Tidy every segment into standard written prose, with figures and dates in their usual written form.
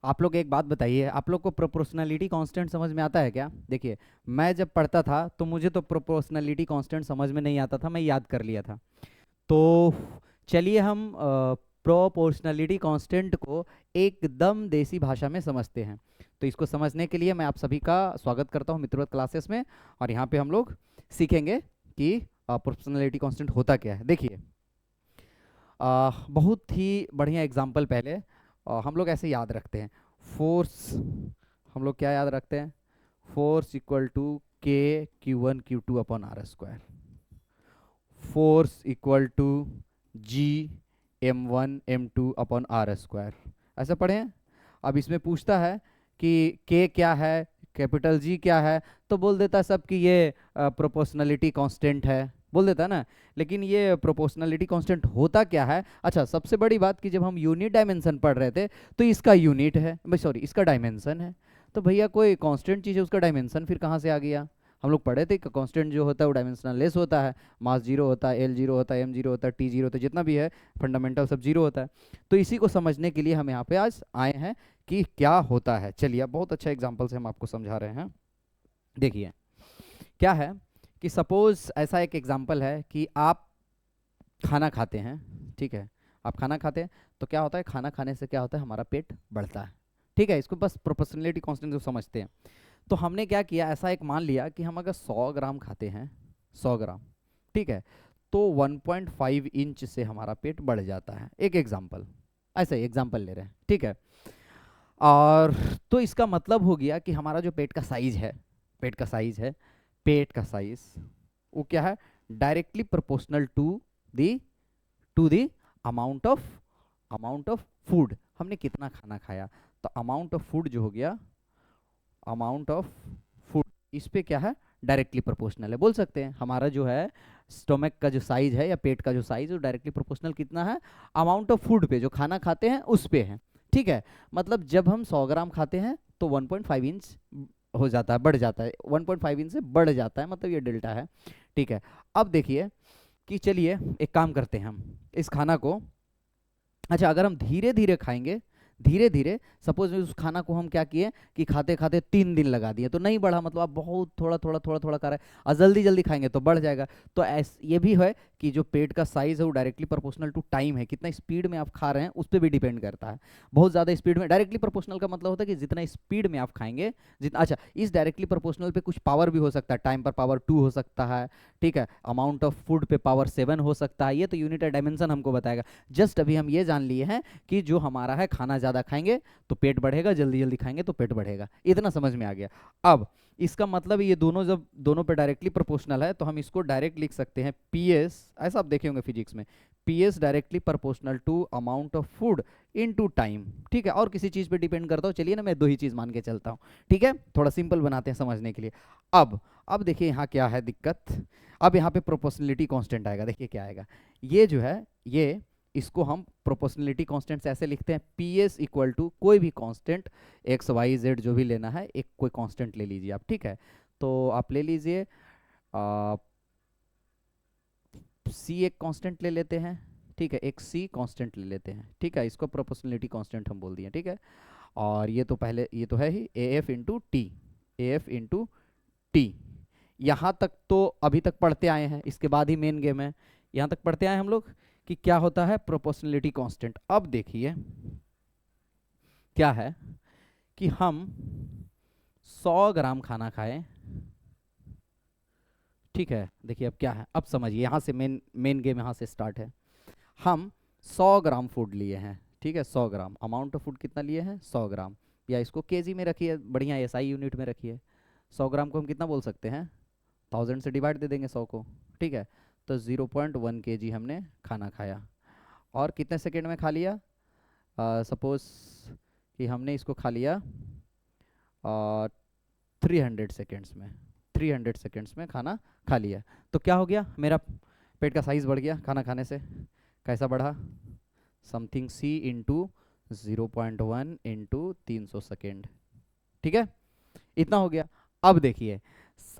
आप लोग एक बात बताइए, आप लोग को प्रोपोर्शनलिटी कांस्टेंट समझ में आता है क्या? देखिए, मैं जब पढ़ता था तो मुझे तो प्रोपोर्शनलिटी कांस्टेंट समझ में नहीं आता था, मैं याद कर लिया था। तो चलिए हम प्रोपोर्शनलिटी कांस्टेंट को एकदम देसी भाषा में समझते हैं। तो इसको समझने के लिए मैं आप सभी का स्वागत करता हूँ मित्रवत क्लासेस में। और यहाँ पे हम लोग सीखेंगे कि प्रोपोर्शनलिटी कांस्टेंट होता क्या है। देखिए, बहुत ही बढ़िया एग्जाम्पल पहले हम लोग ऐसे याद रखते हैं। फोर्स, हम लोग क्या याद रखते हैं? Force equal to k Q1 Q2 upon R²। Force equal to G M1 M2 upon R²। ऐसा पढ़े हैं? अब इसमें पूछता है कि के क्या है, कैपिटल जी क्या है, तो बोल देता है सब कि ये प्रोपोर्शनलिटी कांस्टेंट है, बोल देता है ना। लेकिन ये प्रोपोर्शनलिटी कांस्टेंट होता क्या है? अच्छा, सबसे बड़ी बात कि जब हम यूनिट डायमेंशन पढ़ रहे थे तो इसका यूनिट है, सॉरी इसका डायमेंशन है। तो भैया कोई कांस्टेंट चीज़ है, उसका डायमेंशन फिर कहाँ से आ गया? हम लोग पढ़े थे कि कांस्टेंट जो होता है वो डायमेंशनल लेस होता है। मास जीरो होता है, एल जीरो होता है, एम जीरो होता है, टी जीरो होता है, जितना भी है फंडामेंटल सब जीरो होता है। तो इसी को समझने के लिए हम यहाँ पे आज आए हैं कि क्या होता है। चलिए, अब बहुत अच्छा एग्जाम्पल से हम आपको समझा रहे हैं। देखिए क्या है कि सपोज ऐसा एक एग्जाम्पल है कि आप खाना खाते हैं, ठीक है? आप खाना खाते हैं तो क्या होता है, खाना खाने से क्या होता है, हमारा पेट बढ़ता है, ठीक है? इसको बस प्रोपोर्शनलिटी कांस्टेंट जो समझते हैं। तो हमने क्या किया, ऐसा एक मान लिया कि हम अगर 100 ग्राम खाते हैं, 100 ग्राम, ठीक है, तो 1.5 इंच से हमारा पेट बढ़ जाता है। एक एग्जाम्पल, ऐसा ही एग्जाम्पल ले रहे हैं, ठीक है? और तो इसका मतलब हो गया कि हमारा जो पेट का साइज है, पेट का साइज है, पेट का साइज वो क्या है, directly proportional to the amount of food, हमने कितना खाना खाया। तो अमाउंट ऑफ फूड जो हो गया, अमाउंट ऑफ फूड, इस पे क्या है, डायरेक्टली प्रोपोर्शनल है। बोल सकते हैं हमारा जो है स्टोमक का जो साइज है या पेट का जो साइज है वो डायरेक्टली प्रोपोर्शनल कितना है, अमाउंट ऑफ फूड पे, जो खाना खाते हैं उस पे है, ठीक है? मतलब जब हम 100 ग्राम खाते हैं तो 1.5 इंच हो जाता है, बढ़ जाता है, 1.5 इंच से बढ़ जाता है, मतलब ये डेल्टा है, ठीक है? अब देखिए कि चलिए एक काम करते हैं हम इस खाना को, अच्छा अगर हम धीरे धीरे खाएंगे, धीरे धीरे, सपोज उस खाना को हम क्या किए कि खाते खाते 3 दिन लगा दिए तो नहीं बढ़ा, मतलब आप बहुत थोड़ा थोड़ा थोड़ा थोड़ा खा रहे हैं, और जल्दी जल्दी खाएंगे तो बढ़ जाएगा। तो ये भी है कि जो पेट का साइज है वो डायरेक्टली प्रोपोर्शनल टू टाइम है, कितना स्पीड में आप खा रहे हैं उस पर भी डिपेंड करता है। बहुत ज़्यादा स्पीड में, डायरेक्टली प्रोपोर्शनल का मतलब होता है कि जितना स्पीड में आप खाएंगे, जितना, अच्छा इस डायरेक्टली प्रोपोर्शनल पे कुछ पावर भी हो सकता है, टाइम पर पावर 2 हो सकता है, ठीक है? अमाउंट ऑफ फूड पे पावर 7 हो सकता है, ये तो यूनिट डायमेंशन हमको बताएगा। जस्ट अभी हम ये जान लिए हैं कि जो हमारा है खाना ज़्यादा खाएंगे तो पेट बढ़ेगा, जल्दी जल्दी खाएंगे तो पेट बढ़ेगा, इतना समझ में आ गया। अब इसका मतलब ये दोनों जब दोनों पे डायरेक्टली प्रोपोर्शनल है तो हम इसको डायरेक्ट लिख सकते हैं पीएस, ऐसा आप देखे होंगे फिजिक्स में, PS directly proportional to amount of food into time, ठीक है? और किसी चीज़ पे डिपेंड करता हूँ, चलिए ना मैं दो ही चीज़ मान के चलता हूँ, ठीक है? थोड़ा सिंपल बनाते हैं समझने के लिए। अब देखिए यहाँ क्या है दिक्कत, अब यहाँ पे प्रोपोर्शनलिटी कांस्टेंट आएगा, देखिए क्या आएगा, ये जो है ये, इसको हम प्रोपोर्शनलिटी कांस्टेंट ऐसे लिखते हैं, पी एस इक्वल टू कोई भी कांस्टेंट एक्स वाई जेड जो भी लेना है, एक कोई कांस्टेंट ले लीजिए आप, ठीक है? तो आप ले लीजिए सी, एक कांस्टेंट ले लेते हैं, ठीक है? एक सी कांस्टेंट ले लेते हैं, ठीक है? इसको प्रोपोर्शनलिटी कांस्टेंट हम बोल दिए, ठीक है? और ये तो पहले, ये तो है ही A F into T, A F into T. यहाँ तक तो अभी तक पढ़ते आए हैं, इसके बाद ही मेन गेम है, यहाँ तक पढ़ते आए हम लोग कि क्या होता है प्रोपोर्शनलिटी कांस्टेंट। अब देखिए क्या है कि हम 100 ग्राम खाना खाएं, ठीक है? देखिए अब क्या है, अब समझिए, यहाँ से मेन मेन गेम यहाँ से स्टार्ट है। हम 100 ग्राम फूड लिए हैं, ठीक है? 100 ग्राम, अमाउंट ऑफ फूड कितना लिए हैं, 100 ग्राम, या इसको केजी में रखिए, बढ़िया एसआई यूनिट में रखिए। 100 ग्राम को हम कितना बोल सकते हैं, 1000 से डिवाइड दे देंगे 100 को, ठीक है? तो 0.1 केजी हमने खाना खाया, और कितने सेकेंड में खा लिया? सपोज कि हमने इसको खा लिया 300 सेकेंड्स में, 300 सेकेंड्स में खाना खा लिया। तो क्या हो गया, मेरा पेट का साइज बढ़ गया खाना खाने से, कैसा बढ़ा, समथिंग सी इंटू 0.1 इंटू 300 सेकेंड, ठीक है? इतना हो गया। अब देखिए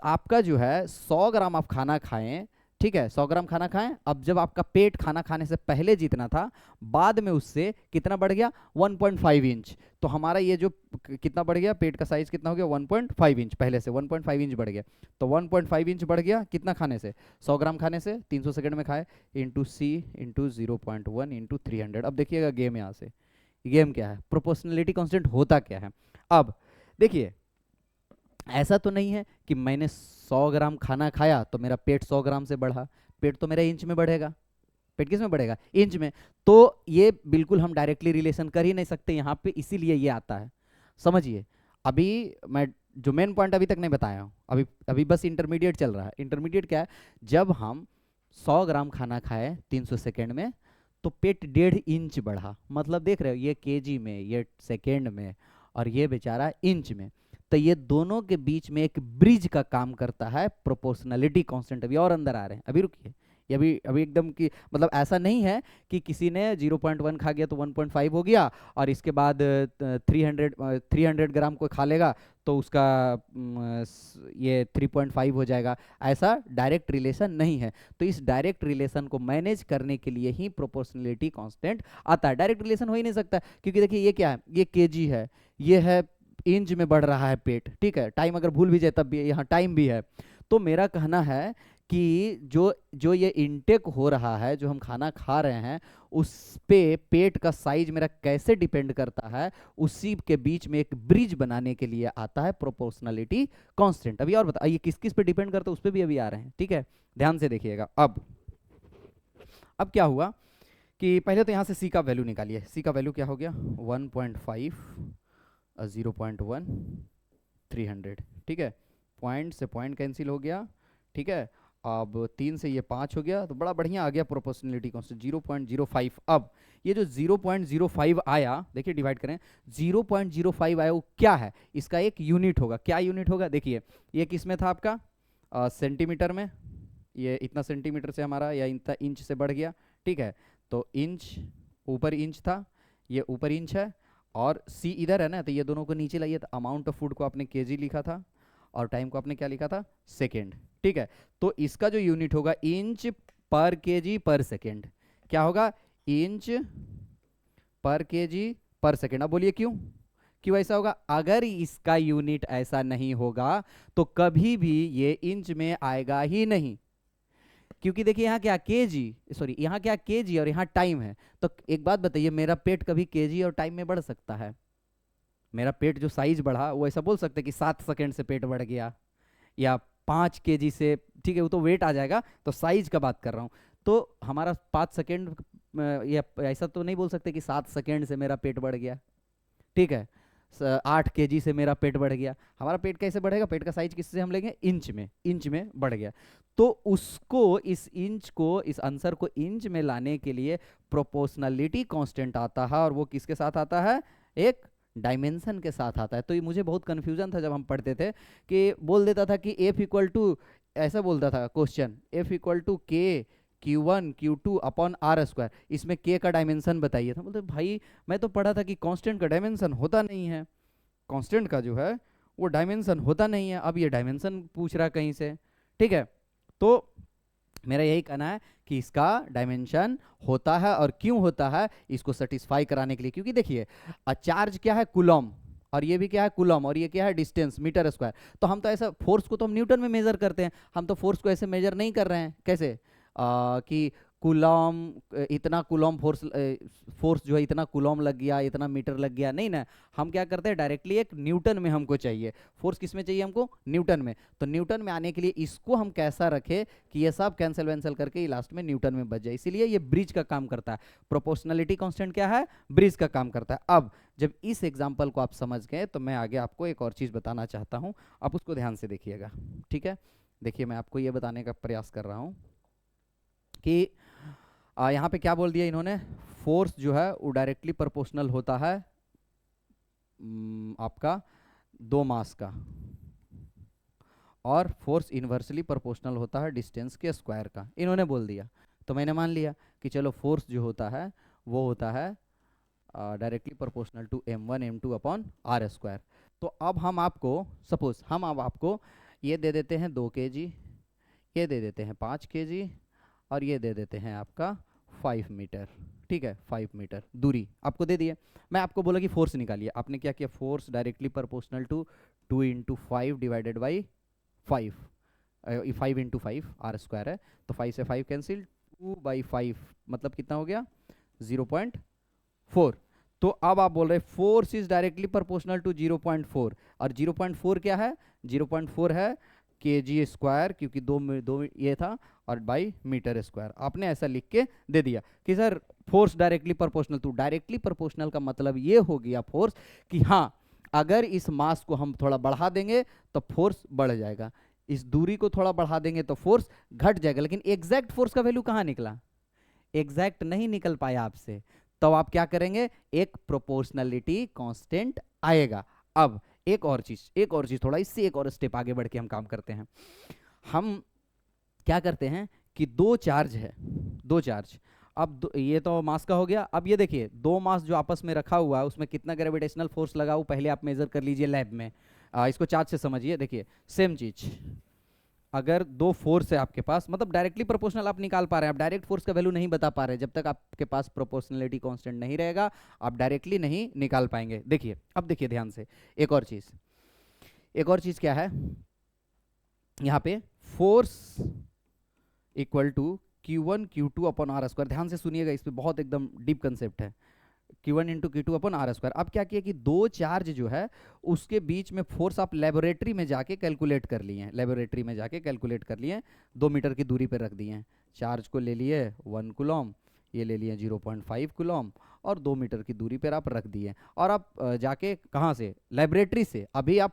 आपका जो है 100 ग्राम आप खाना खाएं ठीक है, 100 ग्राम खाना खाएं। अब जब आपका पेट खाना खाने से पहले जितना था, बाद में उससे कितना बढ़ गया, 1.5 इंच। तो हमारा ये जो कितना बढ़ गया, पेट का साइज कितना हो गया, 1.5 इंच, पहले से 1.5 इंच बढ़ गया। तो 1.5 इंच बढ़ गया कितना खाने से, 100 ग्राम खाने से, 300 सेकंड में खाए, इंटू सी इंटू 0.1 इंटू 300। अब देखिएगा गेम यहाँ से, गेम क्या है, प्रोपोर्शनलिटी कांस्टेंट होता क्या है। अब देखिए, ऐसा तो नहीं है कि मैंने 100 ग्राम खाना खाया तो मेरा पेट 100 ग्राम से बढ़ा, पेट तो मेरा इंच में बढ़ेगा, पेट किस में बढ़ेगा, इंच में। तो ये बिल्कुल हम डायरेक्टली रिलेशन कर ही नहीं सकते यहाँ पे, इसीलिए ये आता है, समझिए। अभी मैं जो मेन पॉइंट अभी तक नहीं बताया हूँ, अभी अभी बस इंटरमीडिएट चल रहा है। इंटरमीडिएट क्या है, जब हम 100 ग्राम खाना खाए 300 सेकेंड में, तो पेट 1.5 इंच बढ़ा, मतलब देख रहे हो, ये केजी में, ये सेकेंड में, और ये बेचारा इंच में। तो ये दोनों के बीच में एक ब्रिज का काम करता है प्रोपोर्शनलिटी कांस्टेंट। अभी और अंदर आ रहे हैं, अभी रुकिए। ये अभी एकदम की मतलब ऐसा नहीं है कि किसी ने 0.1 खा गया तो 1.5 हो गया, और इसके बाद 300 ग्राम को खा लेगा तो उसका ये 3.5 हो जाएगा। ऐसा डायरेक्ट रिलेशन नहीं है। तो इस डायरेक्ट रिलेशन को मैनेज करने के लिए ही प्रोपोर्शनलिटी कांस्टेंट आता है। डायरेक्ट रिलेशन हो ही नहीं सकता, क्योंकि देखिए ये क्या है, ये केजी है, ये है इंच में बढ़ रहा है पेट, ठीक है, टाइम अगर भूल भी जाए तब भी यहाँ टाइम भी है। तो मेरा कहना है कि जो जो ये इनटेक हो रहा है, जो हम खाना खा रहे हैं, उस पे पेट का साइज मेरा कैसे डिपेंड करता है, उसी के बीच में एक ब्रिज बनाने के लिए आता है प्रोपोर्शनलिटी कांस्टेंट। अभी और बता, ये किस किस पे डिपेंड करता है उस पे भी अभी आ रहे हैं, ठीक है, ध्यान से देखिएगा। अब क्या हुआ कि पहले तो यहाँ से सी का वैल्यू निकालिए। सी का वैल्यू क्या हो गया, 1.5, 0.1, 300, ठीक है, पॉइंट से पॉइंट कैंसिल हो गया, ठीक है। अब 3 से ये 5 हो गया, तो बड़ा बढ़िया आ गया प्रोपोर्शनलिटी कांस्टेंट 0.05। अब ये जो 0.05 आया, देखिए डिवाइड करें, 0.05 आया, वो क्या है, इसका एक यूनिट होगा। क्या यूनिट होगा, देखिए ये किस में था आपका, सेंटीमीटर में, ये इतना सेंटीमीटर से हमारा या इतना इंच से बढ़ गया, ठीक है। तो इंच, ऊपर इंच था, ये ऊपर इंच है, और सी इधर है ना, तो ये दोनों को नीचे लाइए। तो अमाउंट ऑफ फूड को आपने केजी लिखा था, और टाइम को आपने क्या लिखा था, सेकेंड, ठीक है। तो इसका जो यूनिट होगा, इंच पर केजी पर सेकेंड, क्या होगा, इंच पर केजी पर सेकेंड। अब बोलिए क्यों, क्यों ऐसा होगा, अगर इसका यूनिट ऐसा नहीं होगा तो कभी भी ये इंच में आएगा ही नहीं। क्योंकि देखिए यहाँ क्या केजी, सॉरी यहाँ क्या केजी और यहाँ टाइम है। तो एक बात बताइए, मेरा पेट कभी केजी और टाइम में बढ़ सकता है? मेरा पेट जो साइज बढ़ा, वो ऐसा बोल सकते हैं कि 7 सेकंड से पेट बढ़ गया, या 5 केजी से, ठीक है, वो तो वेट आ जाएगा, तो साइज का बात कर रहा हूँ। तो हमारा 5 सेकंड, या ऐसा तो नहीं बोल सकते कि 7 सेकंड से मेरा पेट बढ़ गया, ठीक है, 8 केजी से मेरा पेट बढ़ गया। हमारा पेट कैसे बढ़ेगा, पेट का साइज किससे हम लेंगे, इंच में, इंच में बढ़ गया। तो उसको, इस इंच को, इस आंसर को इंच में लाने के लिए प्रोपोर्शनलिटी कांस्टेंट आता है, और वो किसके साथ आता है, एक डायमेंशन के साथ आता है। तो ये मुझे बहुत कन्फ्यूजन था जब हम पढ़ते थे, कि बोल देता था कि एफ इक्वल टू, ऐसा बोलता था question, F equal to k Q1 Q2 upon R square, इसमें के का डायमेंशन बताइए। था बोलते भाई मैं तो पढ़ा था कि कांस्टेंट का डायमेंशन होता नहीं है, कांस्टेंट का जो है वो डायमेंशन होता नहीं है, अब ये डायमेंशन पूछ रहा है कहीं से, ठीक है। तो मेरा यही कहना है कि इसका डायमेंशन होता है, और क्यों होता है, इसको सेटिस्फाई कराने के लिए। क्योंकि देखिए, चार्ज क्या है, कूलम, और ये भी क्या है, कूलम, और ये क्या है, डिस्टेंस, मीटर स्क्वायर। तो हम तो ऐसा, फोर्स को तो हम न्यूटन में मेजर करते हैं, हम तो फोर्स को ऐसे मेजर नहीं कर रहे हैं, कैसे कि कूलम, इतना कूलम फोर्स, फोर्स जो है इतना कूलम लग गया, इतना मीटर लग गया, नहीं ना। हम क्या करते हैं, डायरेक्टली एक न्यूटन में हमको चाहिए, फोर्स किस में चाहिए हमको, न्यूटन में। तो न्यूटन में आने के लिए इसको हम कैसा रखें कि ये सब कैंसिल वैंसिल करके लास्ट में न्यूटन में बच जाए, इसीलिए ये ब्रिज का काम करता है। प्रोपोर्शनलिटी कांस्टेंट क्या है, ब्रिज का काम करता है। अब जब इस एग्जाम्पल को आप समझ गए, तो मैं आगे आपको एक और चीज़ बताना चाहता हूँ, आप उसको ध्यान से देखिएगा, ठीक है। देखिए मैं आपको ये बताने का प्रयास कर रहा हूँ कि यहाँ पे क्या बोल दिया इन्होंने, फोर्स जो है वो डायरेक्टली प्रोपोर्शनल होता है आपका 2 मास का, और फोर्स इन्वर्सली प्रोपोर्शनल होता है डिस्टेंस के स्क्वायर का, इन्होंने बोल दिया। तो मैंने मान लिया कि चलो फोर्स जो होता है वो होता है directly proportional to m1 m2 upon R square. तो अब हम आपको, सपोज हम अब आपको ये दे देते हैं 2 kg, ये दे देते हैं 5 kg और ये दे देते हैं आपका 5 मीटर। ठीक है, 5 मीटर दूरी आपको दे दिए। मैं आपको बोला कि फोर्स निकालिए, आपने क्या किया, force directly proportional to 2 × 5 divided by 5, 5 × 5 r² है, तो 5 से 5 कैंसिल, 2/5 मतलब कितना हो गया 0.4। तो अब आप बोल रहे force is directly proportional to 0.4, और 0.4 क्या है, 0.4 है kg², क्योंकि दो ये था, और बाई मीटर²। आपने ऐसा लिख के दे दिया कि sir force directly proportional to, directly proportional का मतलब ये हो गया फोर्स कि हाँ अगर इस मास को हम थोड़ा बढ़ा देंगे तो फोर्स बढ़ जाएगा, इस दूरी को थोड़ा बढ़ा देंगे तो फोर्स घट जाएगा। लेकिन एग्जैक्ट फोर्स का वैल्यू कहाँ निकला, एग्जैक्ट नहीं निकल पाया आपसे, तो आप क्या करेंगे, एक प्रोपोर्शनलिटी कांस्टेंट आएगा। अब एक और चीज थोड़ा इससे एक और स्टेप आगे बढ़ के हम काम करते हैं। हम क्या करते हैं कि दो चार्ज है, दो चार्ज, अब ये तो मास का हो गया। अब ये देखिए दो मास जो आपस में रखा हुआ है उसमें कितना ग्रेविटेशनल फोर्स लगा वो पहले आप मेजर कर लीजिए लैब में। इसको चार्ज से समझिए, देखिए सेम चीज, अगर दो फोर्स है आपके पास, मतलब डायरेक्टली प्रोपोर्शनल आप निकाल पा रहे हैं, आप डायरेक्ट फोर्स का वैल्यू नहीं बता पा रहे, जब तक आपके पास प्रोपोर्शनलिटी कांस्टेंट नहीं रहेगा आप डायरेक्टली नहीं निकाल पाएंगे। देखिए अब देखिए ध्यान से, एक और चीज क्या है, यहाँ पे force equal to Q1 Q2 upon r²। ध्यान से सुनिएगा, इस पे बहुत एकदम डीप कंसेप्ट है। Q1 × Q2 upon r²। अब क्या किया कि दो चार्ज जो है उसके बीच में फोर्स आप लेबोरेटरी में जाके कैलकुलेट कर लिए हैं, लेबोरेटरी में जाके कैलकुलेट कर लिए, 2 मीटर की दूरी पर रख दिए हैं। चार्ज को ले लिए 1 कूलम, ये ले लिए 0.5 कूलम, और 2 मीटर की दूरी पर आप रख दिए। और आप जाके कहाँ से, लाइब्रेटरी से। अभी आप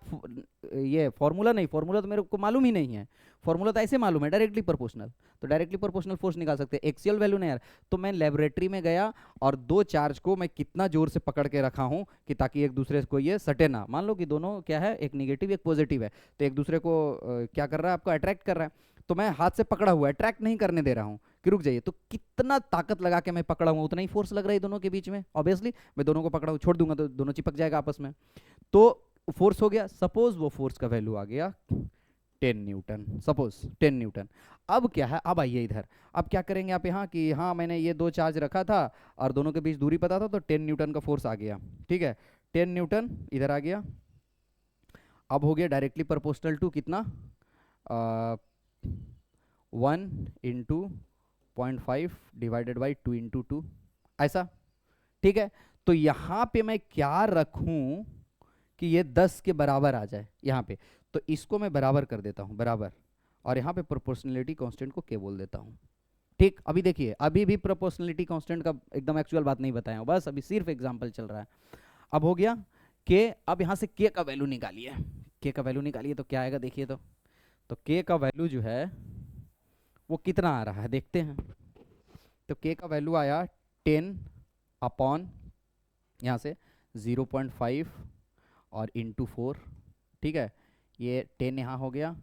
ये फॉर्मूला नहीं, फॉर्मूला तो मेरे को मालूम ही नहीं है, फॉर्मूला तो ऐसे मालूम है डायरेक्टली प्रोपोर्शनल, तो डायरेक्टली प्रोपोर्शनल फोर्स निकाल सकते हैं, एक्सियल वैल्यू नहीं यार। तो मैं लेबोरेटरी में गया और दो चार्ज को मैं कितना जोर से पकड़ के रखा हूँ कि ताकि एक दूसरे को ये सटे ना, मान लो कि दोनों क्या है, एक निगेटिव एक पॉजिटिव है, तो एक दूसरे को क्या कर रहा है, आपको अट्रैक्ट कर रहा है। तो मैं हाथ से पकड़ा हुआ है, अट्रैक्ट नहीं करने दे रहा हूँ कि रुक जाइए, तो कितना ताकत लगा के मैं पकड़ा हूँ उतना ही फोर्स लग रहा है दोनों के बीच में। ऑब्वियसली मैं दोनों को पकड़ा हूँ, छोड़ दूंगा तो दोनों चिपक जाएगा आपस में, तो फोर्स हो गया। सपोज वो फोर्स का वैल्यू आ गया 10 न्यूटन, सपोज 10 न्यूटन। अब क्या है, अब आइए इधर, अब क्या करेंगे आप यहाँ कि हाँ मैंने ये दो चार्ज रखा था और दोनों के बीच दूरी पता था, तो 10 न्यूटन का फोर्स आ गया। ठीक है, 10 न्यूटन इधर आ गया। अब हो गया डायरेक्टली प्रोपोर्शनल टू कितना, 1 × 0.5 डिवाइडेड बाई 2 × 2, ऐसा। ठीक है, तो यहाँ पे मैं क्या रखूं कि ये 10 के बराबर आ जाए यहाँ पे, तो इसको मैं बराबर कर देता हूँ, बराबर, और यहाँ पे प्रोपोर्शनलिटी कांस्टेंट को के बोल देता हूँ। ठीक, अभी देखिए अभी भी प्रोपोर्शनलिटी कांस्टेंट का एकदम एक्चुअल बात नहीं बताया हूँ, बस अभी सिर्फ एग्जांपल चल रहा है। अब हो गया के, अब यहाँ से के का वैल्यू निकालिए, के का वैल्यू निकालिए तो क्या आएगा देखिए, तो के का वैल्यू जो है वो कितना आ रहा है देखते हैं। तो के का वैल्यू आया 10 अपॉन यहाँ से 0.5 और इंटू 4। ठीक है, ये 10 यहाँ हो गया,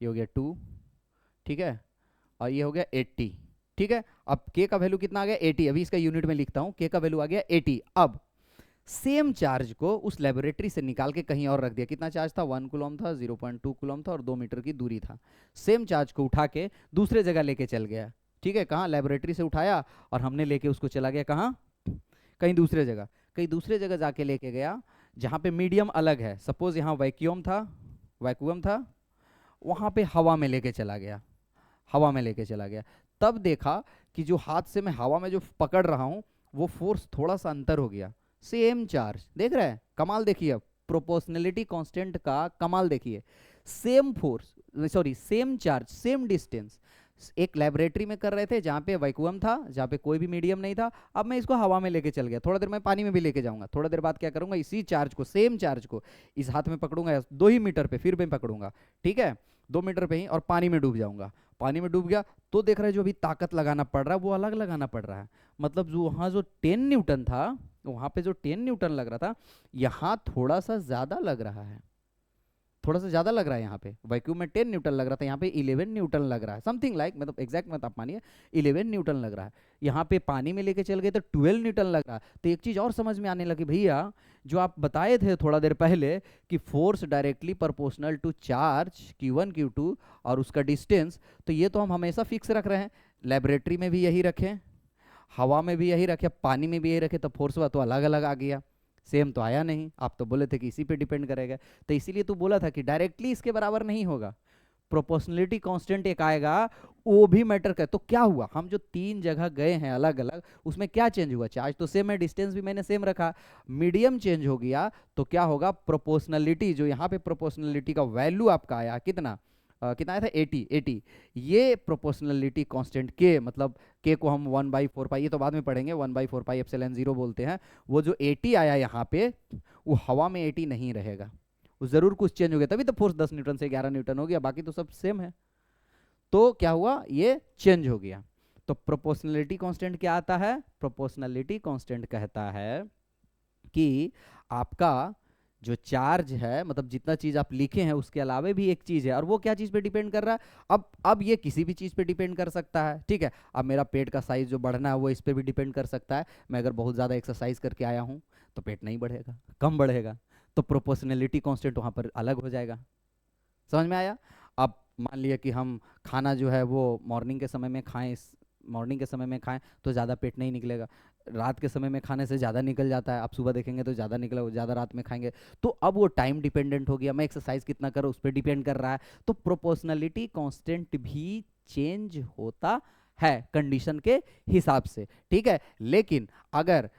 ये हो गया 2, ठीक है, और ये हो गया 80। ठीक है, अब के का वैल्यू कितना आ गया 80, अभी इसका यूनिट में लिखता हूँ, के का वैल्यू आ गया 80। अब सेम चार्ज को उस लेबोरेटरी से निकाल के कहीं और रख दिया, कितना चार्ज था, 1 कूलम था, 0.2 कूलम था और 2 मीटर की दूरी था। सेम चार्ज को उठा के दूसरे जगह लेके चल गया। ठीक है, कहाँ, लेबोरेटरी से उठाया और हमने लेके उसको चला गया कहाँ, कहीं दूसरे जगह, कहीं दूसरे जगह जाके लेके गया जहाँ पे मीडियम अलग है। सपोज यहाँ वैक्यूम था, वहाँ पे हवा में लेके चला गया, हवा में लेके चला गया। तब देखा कि जो हाथ से मैं हवा में जो पकड़ रहा हूँ वो फोर्स थोड़ा सा अंतर हो गया। सेम चार्ज, देख रहे हैं कमाल, देखिए अब प्रोपोर्शनलिटी कांस्टेंट का कमाल देखिए, same force, sorry same charge, same distance, एक लेबोरेटरी में कर रहे थे जहाँ पे वैक्यूम था, जहाँ पे कोई भी मीडियम नहीं था। अब मैं इसको हवा में लेके चल गया, थोड़ा देर मैं पानी में भी लेके जाऊंगा, थोड़ा देर बाद क्या करूंगा, इसी चार्ज को, सेम चार्ज को इस हाथ में पकड़ूंगा 2 ही मीटर पे, फिर मैं पकड़ूंगा, ठीक है 2 मीटर पे ही, और पानी में डूब जाऊंगा। पानी में डूब गया तो देख रहे हैं जो अभी ताकत लगाना पड़ रहा है वो अलग लगाना पड़ रहा है। मतलब जो वहाँ जो 10 न्यूटन था, वहाँ पे जो 10 न्यूटन लग रहा था, यहाँ थोड़ा सा ज्यादा लग रहा है। थोड़ा सा ज़्यादा लग रहा है यहाँ पे, वैक्यूम में 10 न्यूटन लग रहा था, यहाँ पे 11 न्यूटन लग रहा है, समथिंग लाइक, मतलब एग्जैक्ट मत आप मानिए, 11 न्यूटन लग रहा है। यहाँ पे पानी में लेके चल गए तो 12 न्यूटन लग रहा है। तो एक चीज़ और समझ में आने लगी भैया, जो आप बताए थे थोड़ा देर पहले कि force directly proportional to charge Q1 Q2 और उसका डिस्टेंस, तो ये तो हम हमेशा फिक्स रख रहे हैं, लेबोरेटरी में भी यही रखें, हवा में भी यही रखे, पानी में भी यही रखे, तो फोर्स हुआ तो अलग अलग आ गया, सेम तो आया नहीं। आप तो बोले थे कि इसी पे डिपेंड करेगा, तो इसीलिए तो बोला था कि डायरेक्टली इसके बराबर नहीं होगा, प्रोपोर्शनलिटी कांस्टेंट एक आएगा, वो भी मैटर कर। तो क्या हुआ, हम जो 3 जगह गए हैं अलग अलग, उसमें क्या चेंज हुआ, चार्ज तो सेम है, डिस्टेंस भी मैंने सेम रखा, मीडियम चेंज हो गया, तो क्या होगा, प्रोपोर्शनलिटी, जो यहाँ पे प्रोपोर्शनलिटी का वैल्यू आपका आया कितना, कितना आया था 80, ये प्रोपोर्शनलिटी कांस्टेंट के, मतलब के को हम 1/4 पाई, ये तो बाद में पढ़ेंगे, 1/4 पाई एप्सिलॉन 0 बोलते हैं, वो जो 80 आया यहाँ पे, वो हवा में 80 नहीं रहेगा, वो जरूर कुछ चेंज हो गया, तभी तो फोर्स 10 न्यूटन से 11 न्यूटन हो गया, बाकी तो सब सेम है। तो क्या हुआ, ये चेंज हो गया। तो प्रोपोर्शनलिटी कांस्टेंट क्या आता है, प्रोपोर्शनलिटी कांस्टेंट कहता है कि आपका जो चार्ज है, मतलब जितना चीज आप लिखे हैं उसके अलावा भी एक चीज है, और वो क्या चीज पे डिपेंड कर रहा है, अब ये किसी भी चीज पे डिपेंड कर सकता है, ठीक है। अब मेरा पेट का साइज जो बढ़ना है वो इस पे भी डिपेंड कर सकता है, मैं अगर बहुत ज्यादा एक्सरसाइज करके आया हूँ तो पेट नहीं बढ़ेगा, कम बढ़ेगा, तो प्रोपोर्शनलिटी कांस्टेंट वहां पर अलग हो जाएगा। समझ में आया। अब मान लिया कि हम खाना जो है वो मॉर्निंग के समय में खाएं, मॉर्निंग के समय में खाएं तो ज़्यादा पेट नहीं निकलेगा, रात के समय में खाने से ज़्यादा निकल जाता है, आप सुबह देखेंगे तो ज़्यादा निकला, ज़्यादा रात में खाएंगे, तो अब वो टाइम डिपेंडेंट हो गया, मैं एक्सरसाइज कितना करूँ उस पर डिपेंड कर रहा है, तो प्रोपोर्शनलिटी कांस्टेंट भी चेंज होता है कंडीशन के हिसाब से, ठीक है। लेकिन अगर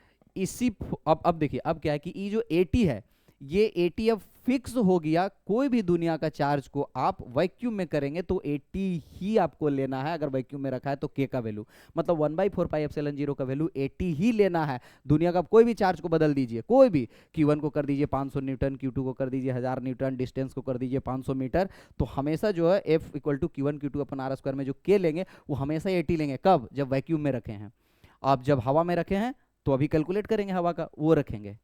अब देखिए, अब क्या है कि ये जो 80 है, ये 80 अब फिक्स हो गया, कोई भी दुनिया का चार्ज को आप वैक्यूम में करेंगे तो 80 ही आपको लेना है, अगर वैक्यूम में रखा है तो के का वैल्यू, मतलब 1/4 पाई एप्सिलॉन 0 का वैल्यू 80 ही लेना है। दुनिया का कोई भी चार्ज को बदल दीजिए, कोई भी, Q1 को कर दीजिए 500 न्यूटन, Q2 को कर दीजिए 1000 न्यूटन, डिस्टेंस को कर दीजिए 500 मीटर, तो हमेशा जो है F = Q1 Q2 अपन R स्क्वायर में जो के लेंगे वो हमेशा 80 लेंगे, कब, जब वैक्यूम में रखे हैं। आप जब हवा में रखे हैं तो अभी कैलकुलेट करेंगे हवा का, वो रखेंगे।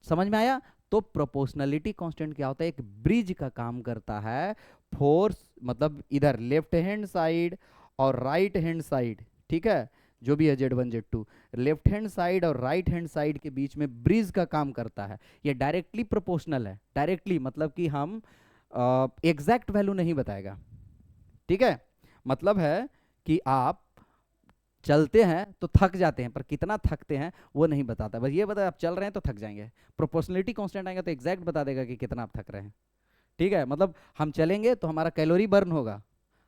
समझ में आया। तो प्रोपोर्शनलिटी कांस्टेंट क्या होता है, एक ब्रिज का काम करता है, फोर्स मतलब इधर लेफ्ट हैंड साइड और राइट हैंड साइड, ठीक है, जो भी है Z1 Z2, left hand side और राइट हैंड साइड के बीच में ब्रिज का काम करता है। ये डायरेक्टली प्रोपोर्शनल है, डायरेक्टली मतलब कि हम एग्जैक्ट वैल्यू नहीं बताएगा, ठीक है। मतलब है कि आप चलते हैं तो थक जाते हैं, पर कितना थकते हैं वो नहीं बताता, बस ये बता आप चल रहे हैं तो थक जाएंगे, प्रोपोर्शनलिटी कांस्टेंट आएगा तो एग्जैक्ट बता देगा कि कितना आप थक रहे हैं, ठीक है। मतलब हम चलेंगे तो हमारा कैलोरी बर्न होगा,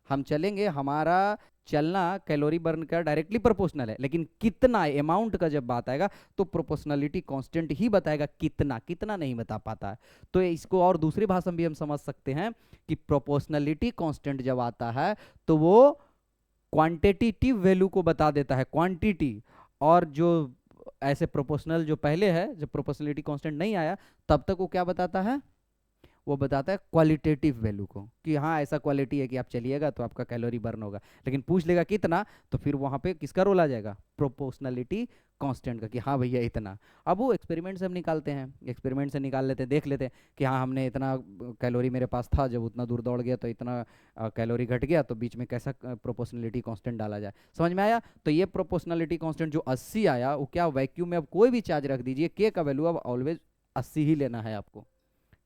हम चलेंगे, हमारा चलना कैलोरी बर्न का डायरेक्टली प्रोपोर्शनल है, लेकिन कितना अमाउंट का जब बात आएगा तो प्रोपोर्शनलिटी कांस्टेंट ही बताएगा, कितना कितना नहीं बता पाता है। तो इसको और दूसरी भाषा में भी हम समझ सकते हैं कि प्रोपोर्शनलिटी कांस्टेंट जब आता है तो वो क्वांटिटेटिव वैल्यू को बता देता है, क्वांटिटी, और जो ऐसे प्रोपोर्शनल जो पहले है, जब प्रोपोर्शनलिटी कांस्टेंट नहीं आया तब तक वो क्या बताता है, वो बताता है क्वालिटेटिव वैल्यू को, कि हाँ ऐसा क्वालिटी है कि आप चलिएगा तो आपका कैलोरी बर्न होगा, लेकिन पूछ लेगा कितना तो फिर वहां पे किसका रोल आ जाएगा, प्रोपोर्शनलिटी कांस्टेंट का, कि हाँ भैया इतना। अब वो एक्सपेरिमेंट से हम निकालते हैं, एक्सपेरिमेंट से निकाल लेते हैं, देख लेते हैं कि हाँ हमने इतना कैलोरी मेरे पास था, जब उतना दूर दौड़ गया तो इतना कैलोरी घट गया, तो बीच में कैसा प्रोपोर्शनलिटी कांस्टेंट डाला जाए। समझ में आया। तो ये प्रोपोर्शनलिटी कांस्टेंट जो 80 आया, वो क्या, वैक्यूम में अब कोई भी चार्ज रख दीजिए, के का वैल्यू अब ऑलवेज 80 ही लेना है आपको,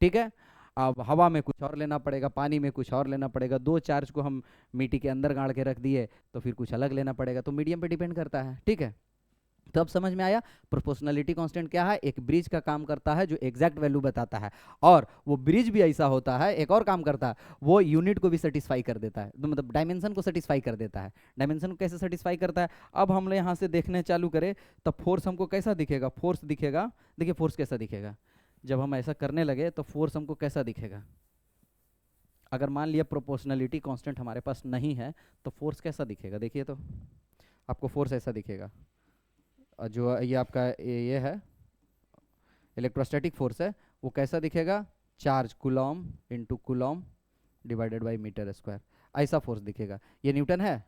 ठीक है। अब हवा में कुछ और लेना पड़ेगा, पानी में कुछ और लेना पड़ेगा, दो चार्ज को हम मिट्टी के अंदर गाड़ के रख दिए तो फिर कुछ अलग लेना पड़ेगा, तो मीडियम पे डिपेंड करता है, ठीक है। तो अब समझ में आया प्रोपोर्शनलिटी कांस्टेंट क्या है, एक ब्रिज का काम करता है जो एग्जैक्ट वैल्यू बताता है, और वो ब्रिज भी ऐसा होता है, एक और काम करता है, वो यूनिट को भी सेटिस्फाई कर देता है, तो मतलब डायमेंशन को सेटिस्फाई कर देता है। डायमेंशन को कैसे सेटिस्फाई करता है, अब हम यहाँ से देखने चालू करें तो फोर्स हमको कैसा दिखेगा, फोर्स दिखेगा, देखिए फोर्स कैसा दिखेगा, जब हम ऐसा करने लगे तो फोर्स हमको कैसा दिखेगा, अगर मान लिया प्रोपोर्शनलिटी कांस्टेंट हमारे पास नहीं है तो फोर्स कैसा दिखेगा, देखिए तो आपको फोर्स ऐसा दिखेगा, जो ये आपका ये है इलेक्ट्रोस्टैटिक फोर्स है, वो कैसा दिखेगा, charge coulomb into coulomb divided by metre square, ऐसा फोर्स दिखेगा। ये न्यूटन है,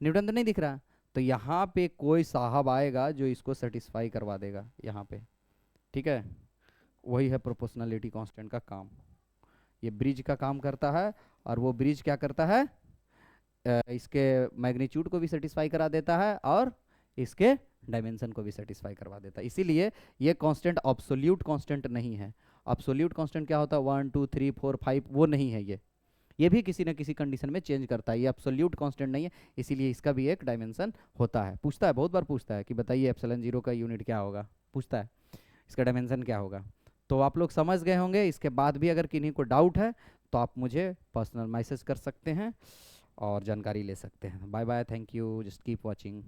न्यूटन तो नहीं दिख रहा, तो यहाँ पे कोई साहब आएगा जो इसको सेटिस्फाई करवा देगा यहाँ पे, ठीक है। वही है प्रोपोर्शनलिटी कांस्टेंट का काम, ये ब्रिज का काम करता है, और वो ब्रिज क्या करता है, इसके मैग्नीट्यूड को भी सेटिस्फाई करा देता है और इसके डायमेंशन को भी सेटिस्फाई करवा देता है। इसीलिए ये कांस्टेंट अब्सोल्यूट कांस्टेंट नहीं है। अब्सोल्यूट कांस्टेंट क्या होता है, 1 2 3 4 5, वो नहीं है ये भी किसी न किसी कंडीशन में चेंज करता है, ये एब्सोल्यूट कांस्टेंट नहीं है, इसीलिए इसका भी एक डायमेंशन होता है। पूछता है, बहुत बार पूछता है कि बताइए एप्सिलॉन जीरो का यूनिट क्या होगा, पूछता है इसका डायमेंशन क्या होगा। तो आप लोग समझ गए होंगे। इसके बाद भी अगर किन्हीं को डाउट है तो आप मुझे पर्सनल मैसेज कर सकते हैं और जानकारी ले सकते हैं। Bye bye, thank you, just keep watching.